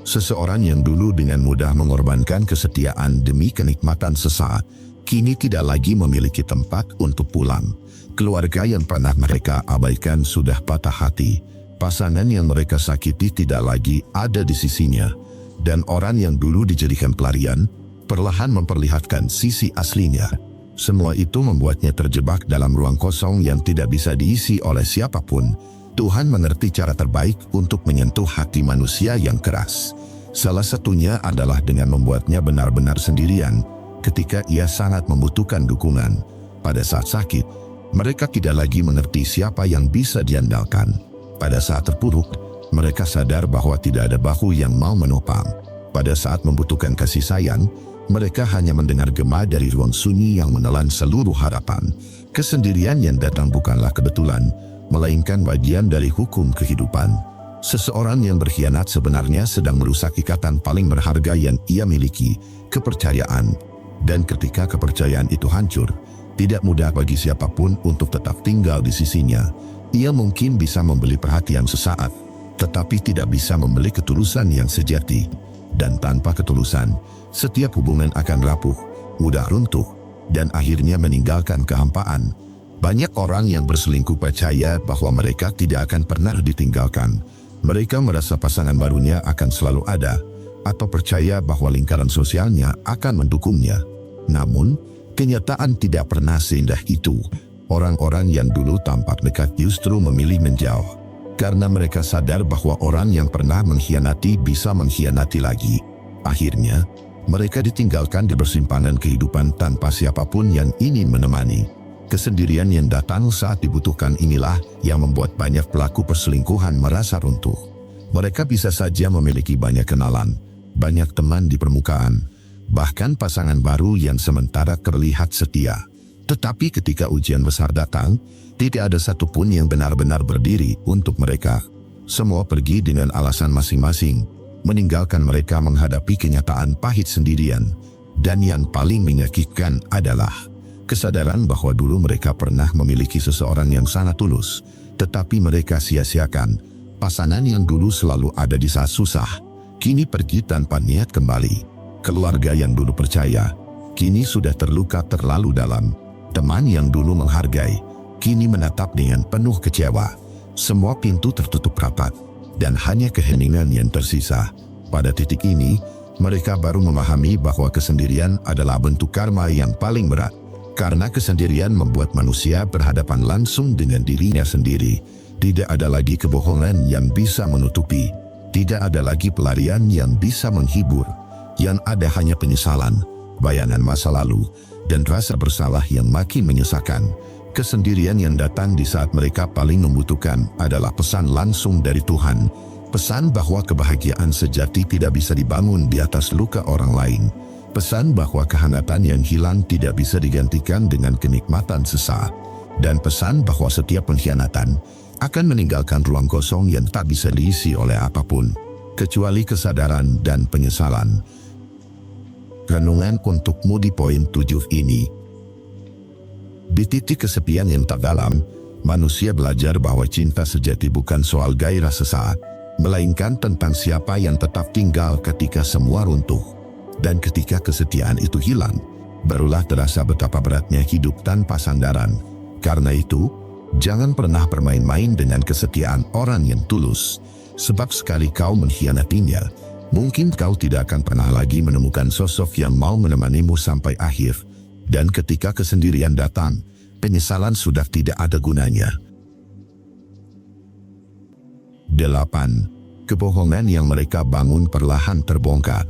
Seseorang yang dulu dengan mudah mengorbankan kesetiaan demi kenikmatan sesaat, kini tidak lagi memiliki tempat untuk pulang. Keluarga yang pernah mereka abaikan sudah patah hati. Pasangan yang mereka sakiti tidak lagi ada di sisinya. Dan orang yang dulu dijadikan pelarian, perlahan memperlihatkan sisi aslinya. Semua itu membuatnya terjebak dalam ruang kosong yang tidak bisa diisi oleh siapapun. Tuhan mengerti cara terbaik untuk menyentuh hati manusia yang keras. Salah satunya adalah dengan membuatnya benar-benar sendirian ketika ia sangat membutuhkan dukungan. Pada saat sakit, mereka tidak lagi mengerti siapa yang bisa diandalkan. Pada saat terpuruk, mereka sadar bahwa tidak ada bahu yang mau menopang. Pada saat membutuhkan kasih sayang, mereka hanya mendengar gema dari ruang sunyi yang menelan seluruh harapan. Kesendirian yang datang bukanlah kebetulan, melainkan bagian dari hukum kehidupan. Seseorang yang berkhianat sebenarnya sedang merusak ikatan paling berharga yang ia miliki, kepercayaan. Dan ketika kepercayaan itu hancur, tidak mudah bagi siapapun untuk tetap tinggal di sisinya. Ia mungkin bisa membeli perhatian sesaat, tetapi tidak bisa membeli ketulusan yang sejati. Dan tanpa ketulusan, setiap hubungan akan rapuh, mudah runtuh, dan akhirnya meninggalkan kehampaan. Banyak orang yang berselingkuh percaya bahwa mereka tidak akan pernah ditinggalkan. Mereka merasa pasangan barunya akan selalu ada, atau percaya bahwa lingkaran sosialnya akan mendukungnya. Namun, kenyataan tidak pernah seindah itu. Orang-orang yang dulu tampak dekat justru memilih menjauh. Karena mereka sadar bahwa orang yang pernah mengkhianati bisa mengkhianati lagi. Akhirnya, mereka ditinggalkan di persimpangan kehidupan tanpa siapapun yang ingin menemani. Kesendirian yang datang saat dibutuhkan inilah yang membuat banyak pelaku perselingkuhan merasa runtuh. Mereka bisa saja memiliki banyak kenalan, banyak teman di permukaan, bahkan pasangan baru yang sementara terlihat setia. Tetapi ketika ujian besar datang, tidak ada satupun yang benar-benar berdiri untuk mereka. Semua pergi dengan alasan masing-masing, meninggalkan mereka menghadapi kenyataan pahit sendirian. Dan yang paling menyakitkan adalah kesadaran bahwa dulu mereka pernah memiliki seseorang yang sangat tulus, tetapi mereka sia-siakan. Pasangan yang dulu selalu ada di saat susah, kini pergi tanpa niat kembali. Keluarga yang dulu percaya, kini sudah terluka terlalu dalam. Teman yang dulu menghargai, kini menatap dengan penuh kecewa. Semua pintu tertutup rapat, dan hanya keheningan yang tersisa. Pada titik ini, mereka baru memahami bahwa kesendirian adalah bentuk karma yang paling berat. Karena kesendirian membuat manusia berhadapan langsung dengan dirinya sendiri. Tidak ada lagi kebohongan yang bisa menutupi. Tidak ada lagi pelarian yang bisa menghibur. Yang ada hanya penyesalan, bayangan masa lalu, dan rasa bersalah yang makin menyesakan. Kesendirian yang datang di saat mereka paling membutuhkan adalah pesan langsung dari Tuhan. Pesan bahwa kebahagiaan sejati tidak bisa dibangun di atas luka orang lain. Pesan bahwa kehangatan yang hilang tidak bisa digantikan dengan kenikmatan sesaat. Dan pesan bahwa setiap pengkhianatan akan meninggalkan ruang kosong yang tak bisa diisi oleh apapun, kecuali kesadaran dan penyesalan. Renungan untukmu di poin 7 ini. Di titik kesepian yang tak dalam, manusia belajar bahwa cinta sejati bukan soal gairah sesaat, melainkan tentang siapa yang tetap tinggal ketika semua runtuh. Dan ketika kesetiaan itu hilang, barulah terasa betapa beratnya hidup tanpa sandaran. Karena itu, jangan pernah bermain-main dengan kesetiaan orang yang tulus. Sebab sekali kau mengkhianatinya, mungkin kau tidak akan pernah lagi menemukan sosok yang mau menemanimu sampai akhir. Dan ketika kesendirian datang, penyesalan sudah tidak ada gunanya. 8. Kebohongan yang mereka bangun perlahan terbongkar.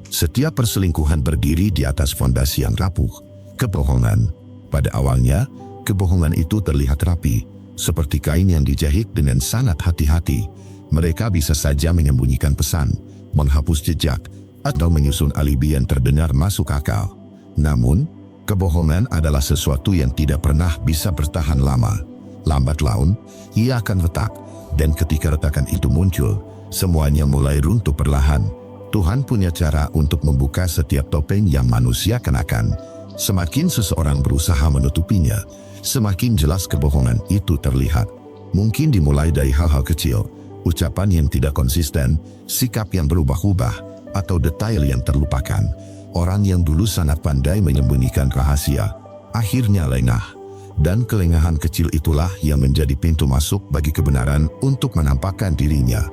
Setiap perselingkuhan berdiri di atas fondasi yang rapuh, kebohongan. Pada awalnya, kebohongan itu terlihat rapi, seperti kain yang dijahit dengan sangat hati-hati. Mereka bisa saja menyembunyikan pesan, menghapus jejak, atau menyusun alibi yang terdengar masuk akal. Namun, kebohongan adalah sesuatu yang tidak pernah bisa bertahan lama. Lambat laun, ia akan retak, dan ketika retakan itu muncul, semuanya mulai runtuh perlahan. Tuhan punya cara untuk membuka setiap topeng yang manusia kenakan. Semakin seseorang berusaha menutupinya, semakin jelas kebohongan itu terlihat. Mungkin dimulai dari hal-hal kecil, ucapan yang tidak konsisten, sikap yang berubah-ubah, atau detail yang terlupakan. Orang yang dulu sangat pandai menyembunyikan rahasia, akhirnya lengah. Dan kelengahan kecil itulah yang menjadi pintu masuk bagi kebenaran untuk menampakkan dirinya.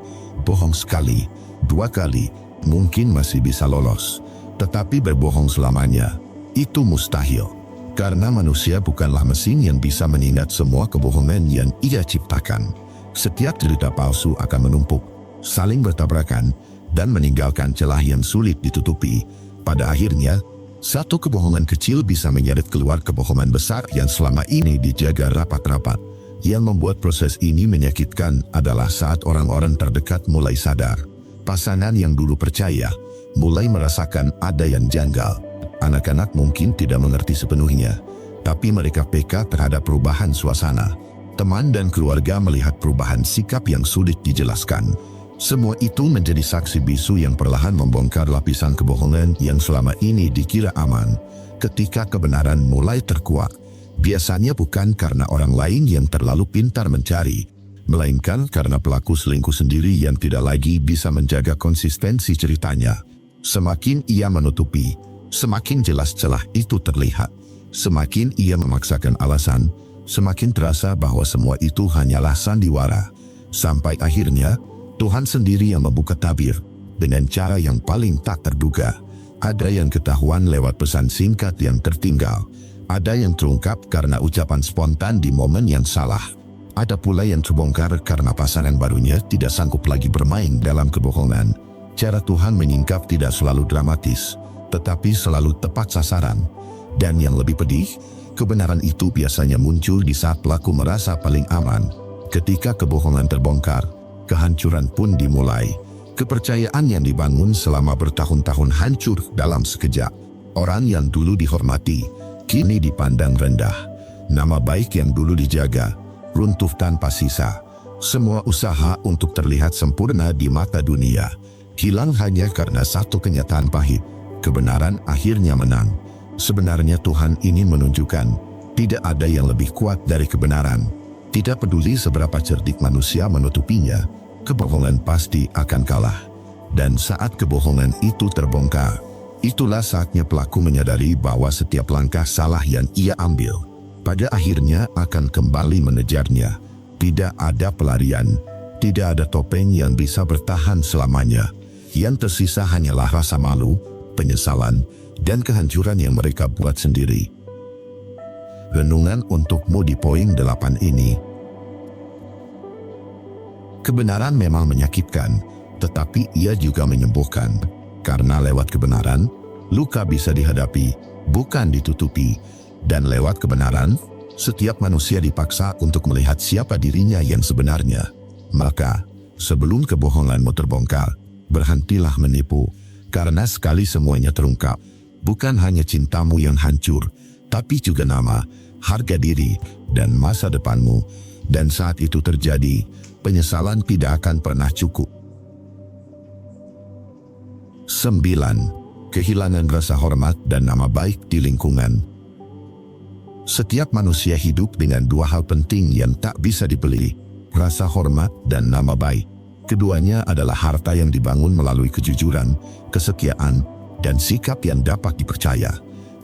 Bohong sekali, 2 kali, mungkin masih bisa lolos. Tetapi berbohong selamanya, itu mustahil. Karena manusia bukanlah mesin yang bisa mengingat semua kebohongan yang ia ciptakan. Setiap cerita palsu akan menumpuk, saling bertabrakan, dan meninggalkan celah yang sulit ditutupi. Pada akhirnya, satu kebohongan kecil bisa menyeret keluar kebohongan besar yang selama ini dijaga rapat-rapat. Yang membuat proses ini menyakitkan adalah saat orang-orang terdekat mulai sadar. Pasangan yang dulu percaya, mulai merasakan ada yang janggal. Anak-anak mungkin tidak mengerti sepenuhnya, tapi mereka peka terhadap perubahan suasana. Teman dan keluarga melihat perubahan sikap yang sulit dijelaskan. Semua itu menjadi saksi bisu yang perlahan membongkar lapisan kebohongan yang selama ini dikira aman. Ketika kebenaran mulai terkuak, biasanya bukan karena orang lain yang terlalu pintar mencari, melainkan karena pelaku selingkuh sendiri yang tidak lagi bisa menjaga konsistensi ceritanya. Semakin ia menutupi, semakin jelas celah itu terlihat. Semakin ia memaksakan alasan, semakin terasa bahwa semua itu hanyalah sandiwara. Sampai akhirnya, Tuhan sendiri yang membuka tabir dengan cara yang paling tak terduga. Ada yang ketahuan lewat pesan singkat yang tertinggal. Ada yang terungkap karena ucapan spontan di momen yang salah. Ada pula yang terbongkar karena pasangan barunya tidak sanggup lagi bermain dalam kebohongan. Cara Tuhan menyingkap tidak selalu dramatis, tetapi selalu tepat sasaran. Dan yang lebih pedih, kebenaran itu biasanya muncul di saat pelaku merasa paling aman. Ketika kebohongan terbongkar, kehancuran pun dimulai. Kepercayaan yang dibangun selama bertahun-tahun hancur dalam sekejap. Orang yang dulu dihormati, kini dipandang rendah. Nama baik yang dulu dijaga, runtuh tanpa sisa. Semua usaha untuk terlihat sempurna di mata dunia, hilang hanya karena satu kenyataan pahit. Kebenaran akhirnya menang. Sebenarnya Tuhan ingin menunjukkan, tidak ada yang lebih kuat dari kebenaran. Tidak peduli seberapa cerdik manusia menutupinya, kebohongan pasti akan kalah. Dan saat kebohongan itu terbongkar, itulah saatnya pelaku menyadari bahwa setiap langkah salah yang ia ambil, pada akhirnya akan kembali mengejarnya. Tidak ada pelarian, tidak ada topeng yang bisa bertahan selamanya. Yang tersisa hanyalah rasa malu, penyesalan, dan kehancuran yang mereka buat sendiri. Renungan untukmu di poin 8 ini. Kebenaran memang menyakitkan, tetapi ia juga menyembuhkan. Karena lewat kebenaran, luka bisa dihadapi, bukan ditutupi. Dan lewat kebenaran, setiap manusia dipaksa untuk melihat siapa dirinya yang sebenarnya. Maka, sebelum kebohonganmu terbongkar, berhentilah menipu. Karena sekali semuanya terungkap, bukan hanya cintamu yang hancur, tapi juga nama, harga diri, dan masa depanmu. Dan saat itu terjadi, penyesalan tidak akan pernah cukup. 9. Kehilangan rasa hormat dan nama baik di lingkungan. Setiap manusia hidup dengan 2 hal penting yang tak bisa dibeli, rasa hormat dan nama baik. Keduanya adalah harta yang dibangun melalui kejujuran, kesetiaan, dan sikap yang dapat dipercaya.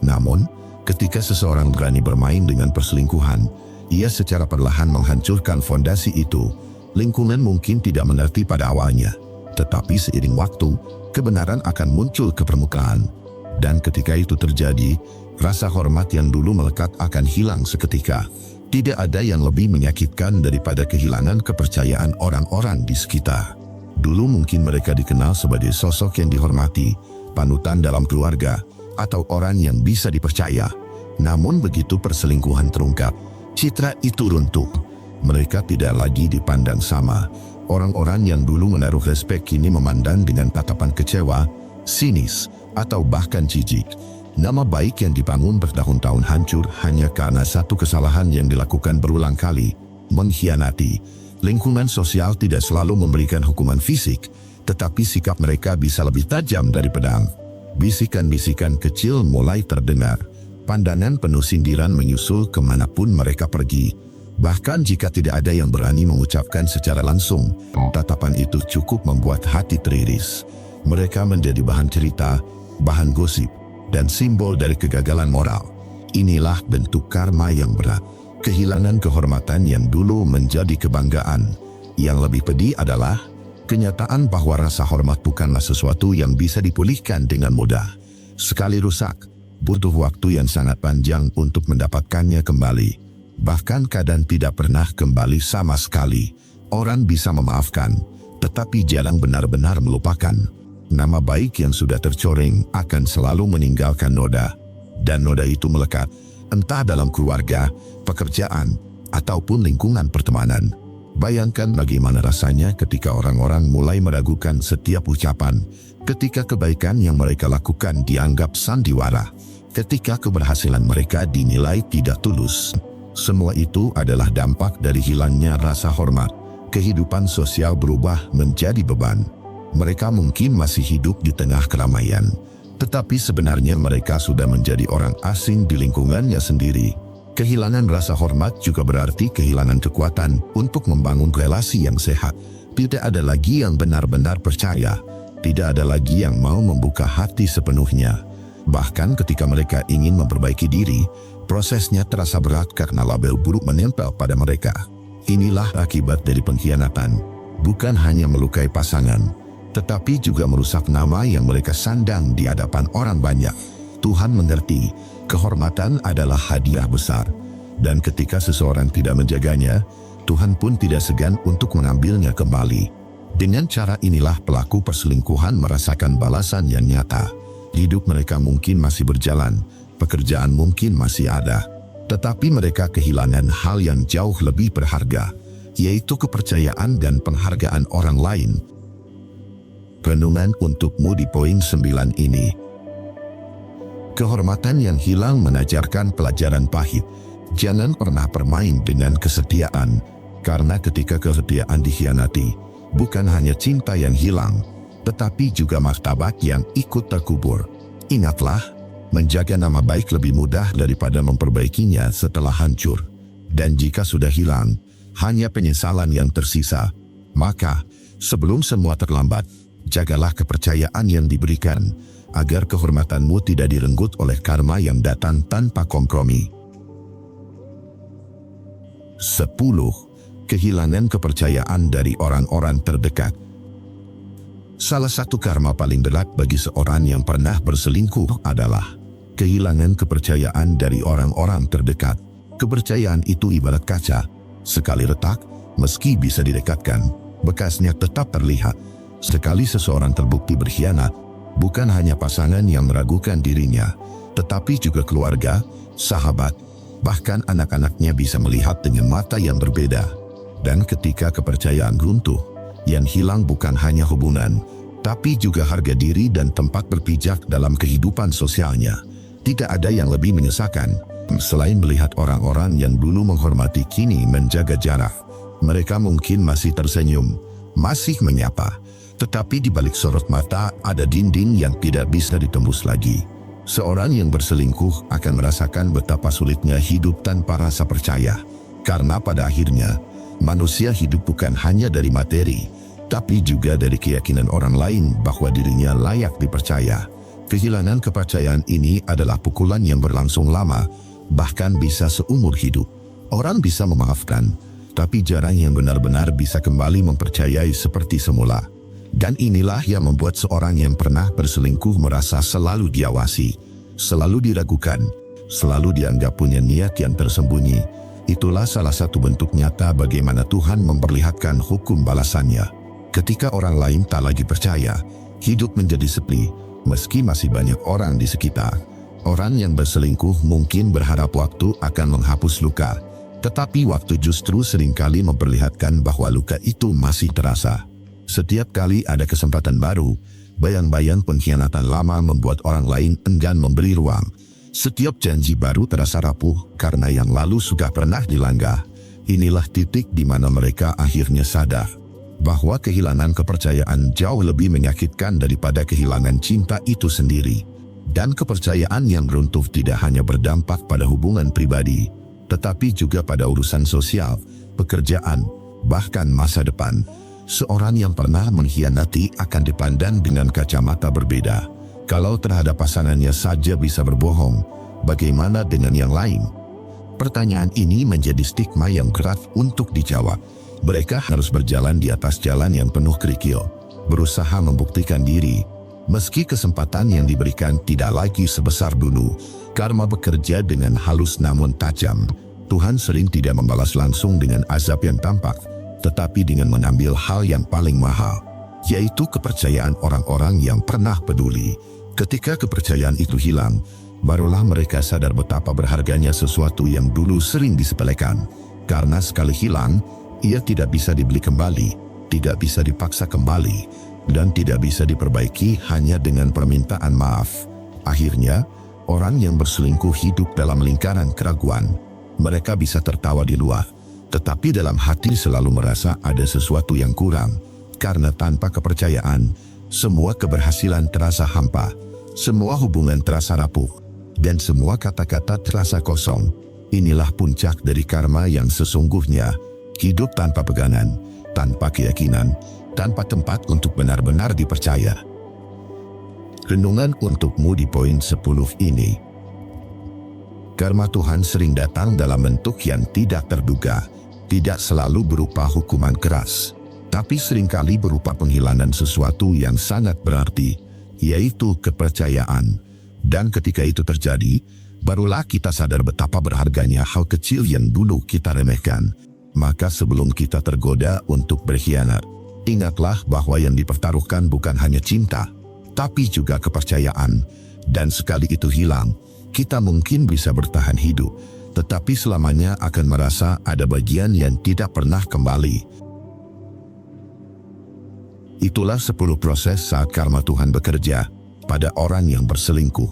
Namun, ketika seseorang berani bermain dengan perselingkuhan, ia secara perlahan menghancurkan fondasi itu. Lingkungan mungkin tidak mengerti pada awalnya, tetapi seiring waktu, kebenaran akan muncul ke permukaan. Dan ketika itu terjadi, rasa hormat yang dulu melekat akan hilang seketika. Tidak ada yang lebih menyakitkan daripada kehilangan kepercayaan orang-orang di sekitar. Dulu mungkin mereka dikenal sebagai sosok yang dihormati, panutan dalam keluarga, atau orang yang bisa dipercaya. Namun begitu perselingkuhan terungkap, citra itu runtuh. Mereka tidak lagi dipandang sama. Orang-orang yang dulu menaruh respek kini memandang dengan tatapan kecewa, sinis, atau bahkan jijik. Nama baik yang dibangun bertahun-tahun hancur hanya karena satu kesalahan yang dilakukan berulang kali, mengkhianati. Lingkungan sosial tidak selalu memberikan hukuman fisik, tetapi sikap mereka bisa lebih tajam dari pedang. Bisikan-bisikan kecil mulai terdengar. Pandangan penuh sindiran menyusul kemanapun mereka pergi. Bahkan jika tidak ada yang berani mengucapkan secara langsung, tatapan itu cukup membuat hati teriris. Mereka menjadi bahan cerita, bahan gosip, dan simbol dari kegagalan moral. Inilah bentuk karma yang berat. Kehilangan kehormatan yang dulu menjadi kebanggaan. Yang lebih pedih adalah kenyataan bahwa rasa hormat bukanlah sesuatu yang bisa dipulihkan dengan mudah. Sekali rusak, butuh waktu yang sangat panjang untuk mendapatkannya kembali. Bahkan kadang tidak pernah kembali sama sekali. Orang bisa memaafkan, tetapi jarang benar-benar melupakan. Nama baik yang sudah tercoreng akan selalu meninggalkan noda. Dan noda itu melekat, entah dalam keluarga, pekerjaan, ataupun lingkungan pertemanan. Bayangkan bagaimana rasanya ketika orang-orang mulai meragukan setiap ucapan, ketika kebaikan yang mereka lakukan dianggap sandiwara, ketika keberhasilan mereka dinilai tidak tulus. Semua itu adalah dampak dari hilangnya rasa hormat. Kehidupan sosial berubah menjadi beban. Mereka mungkin masih hidup di tengah keramaian, tetapi sebenarnya mereka sudah menjadi orang asing di lingkungannya sendiri. Kehilangan rasa hormat juga berarti kehilangan kekuatan untuk membangun relasi yang sehat. Tidak ada lagi yang benar-benar percaya. Tidak ada lagi yang mau membuka hati sepenuhnya. Bahkan ketika mereka ingin memperbaiki diri, prosesnya terasa berat karena label buruk menempel pada mereka. Inilah akibat dari pengkhianatan. Bukan hanya melukai pasangan, tetapi juga merusak nama yang mereka sandang di hadapan orang banyak. Tuhan mengerti, kehormatan adalah hadiah besar. Dan ketika seseorang tidak menjaganya, Tuhan pun tidak segan untuk mengambilnya kembali. Dengan cara inilah pelaku perselingkuhan merasakan balasan yang nyata. Hidup mereka mungkin masih berjalan, pekerjaan mungkin masih ada, tetapi mereka kehilangan hal yang jauh lebih berharga, yaitu kepercayaan dan penghargaan orang lain. Renungan untukmu di poin 9 ini. Kehormatan yang hilang mengajarkan pelajaran pahit. Jangan pernah bermain dengan kesetiaan, karena ketika kesetiaan dikhianati, bukan hanya cinta yang hilang, tetapi juga martabat yang ikut terkubur. Ingatlah, menjaga nama baik lebih mudah daripada memperbaikinya setelah hancur. Dan jika sudah hilang, hanya penyesalan yang tersisa. Maka, sebelum semua terlambat, jagalah kepercayaan yang diberikan, agar kehormatanmu tidak direnggut oleh karma yang datang tanpa kompromi. 10. Kehilangan kepercayaan dari orang-orang terdekat. Salah satu karma paling berat bagi seorang yang pernah berselingkuh adalah kehilangan kepercayaan dari orang-orang terdekat. Kepercayaan itu ibarat kaca. Sekali retak, meski bisa didekatkan, bekasnya tetap terlihat. Sekali seseorang terbukti berkhianat, bukan hanya pasangan yang meragukan dirinya, tetapi juga keluarga, sahabat, bahkan anak-anaknya bisa melihat dengan mata yang berbeda. Dan ketika kepercayaan runtuh, yang hilang bukan hanya hubungan, tapi juga harga diri dan tempat berpijak dalam kehidupan sosialnya. Tidak ada yang lebih menyesakan, selain melihat orang-orang yang dulu menghormati kini menjaga jarak. Mereka mungkin masih tersenyum, masih menyapa, tetapi di balik sorot mata ada dinding yang tidak bisa ditembus lagi. Seorang yang berselingkuh akan merasakan betapa sulitnya hidup tanpa rasa percaya. Karena pada akhirnya, manusia hidup bukan hanya dari materi, tapi juga dari keyakinan orang lain bahwa dirinya layak dipercaya. Kehilangan kepercayaan ini adalah pukulan yang berlangsung lama, bahkan bisa seumur hidup. Orang bisa memaafkan, tetapi jarang yang benar-benar bisa kembali mempercayai seperti semula. Dan inilah yang membuat seorang yang pernah berselingkuh merasa selalu diawasi, selalu diragukan, selalu dianggap punya niat yang tersembunyi. Itulah salah satu bentuk nyata bagaimana Tuhan memperlihatkan hukum balasannya. Ketika orang lain tak lagi percaya, hidup menjadi sepi, meski masih banyak orang di sekitar. Orang yang berselingkuh mungkin berharap waktu akan menghapus luka, tetapi waktu justru seringkali memperlihatkan bahwa luka itu masih terasa. Setiap kali ada kesempatan baru, bayang-bayang pengkhianatan lama membuat orang lain enggan memberi ruang. Setiap janji baru terasa rapuh karena yang lalu sudah pernah dilanggar. Inilah titik di mana mereka akhirnya sadar bahwa kehilangan kepercayaan jauh lebih menyakitkan daripada kehilangan cinta itu sendiri. Dan kepercayaan yang runtuh tidak hanya berdampak pada hubungan pribadi, tetapi juga pada urusan sosial, pekerjaan, bahkan masa depan. Seorang yang pernah mengkhianati akan dipandang dengan kacamata berbeda. Kalau terhadap pasangannya saja bisa berbohong, bagaimana dengan yang lain? Pertanyaan ini menjadi stigma yang keras untuk dijawab. Mereka harus berjalan di atas jalan yang penuh kerikil, berusaha membuktikan diri. Meski kesempatan yang diberikan tidak lagi sebesar dulu, karma bekerja dengan halus namun tajam. Tuhan sering tidak membalas langsung dengan azab yang tampak, tetapi dengan mengambil hal yang paling mahal, yaitu kepercayaan orang-orang yang pernah peduli. Ketika kepercayaan itu hilang, barulah mereka sadar betapa berharganya sesuatu yang dulu sering disepelekan. Karena sekali hilang, ia tidak bisa dibeli kembali, tidak bisa dipaksa kembali, dan tidak bisa diperbaiki hanya dengan permintaan maaf. Akhirnya, orang yang berselingkuh hidup dalam lingkaran keraguan. Mereka bisa tertawa di luar, tetapi dalam hati selalu merasa ada sesuatu yang kurang. Karena tanpa kepercayaan, semua keberhasilan terasa hampa, semua hubungan terasa rapuh, dan semua kata-kata terasa kosong. Inilah puncak dari karma yang sesungguhnya, hidup tanpa pegangan, tanpa keyakinan, tanpa tempat untuk benar-benar dipercaya. Renungan untukmu di poin 10 ini. Karma Tuhan sering datang dalam bentuk yang tidak terduga. Tidak selalu berupa hukuman keras, tapi seringkali berupa penghilangan sesuatu yang sangat berarti, yaitu kepercayaan. Dan ketika itu terjadi, barulah kita sadar betapa berharganya hal kecil yang dulu kita remehkan. Maka sebelum kita tergoda untuk berkhianat, ingatlah bahwa yang dipertaruhkan bukan hanya cinta, tapi juga kepercayaan. Dan sekali itu hilang, kita mungkin bisa bertahan hidup, tetapi selamanya akan merasa ada bagian yang tidak pernah kembali. Itulah 10 proses saat karma Tuhan bekerja pada orang yang berselingkuh.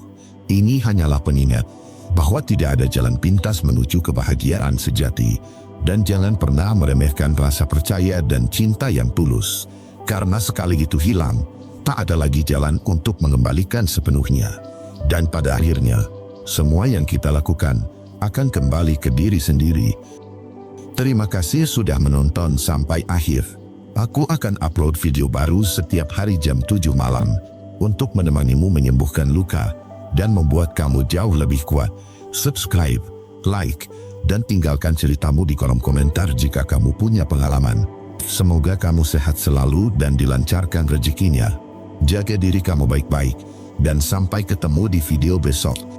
Ini hanyalah pengingat bahwa tidak ada jalan pintas menuju kebahagiaan sejati. Dan jangan pernah meremehkan rasa percaya dan cinta yang tulus. Karena sekali itu hilang, tak ada lagi jalan untuk mengembalikan sepenuhnya. Dan pada akhirnya, semua yang kita lakukan akan kembali ke diri sendiri. Terima kasih sudah menonton sampai akhir. Aku akan upload video baru setiap hari jam 7 malam untuk menemanimu menyembuhkan luka dan membuat kamu jauh lebih kuat. Subscribe, like, dan tinggalkan ceritamu di kolom komentar jika kamu punya pengalaman. Semoga kamu sehat selalu dan dilancarkan rezekinya. Jaga diri kamu baik-baik, dan sampai ketemu di video besok.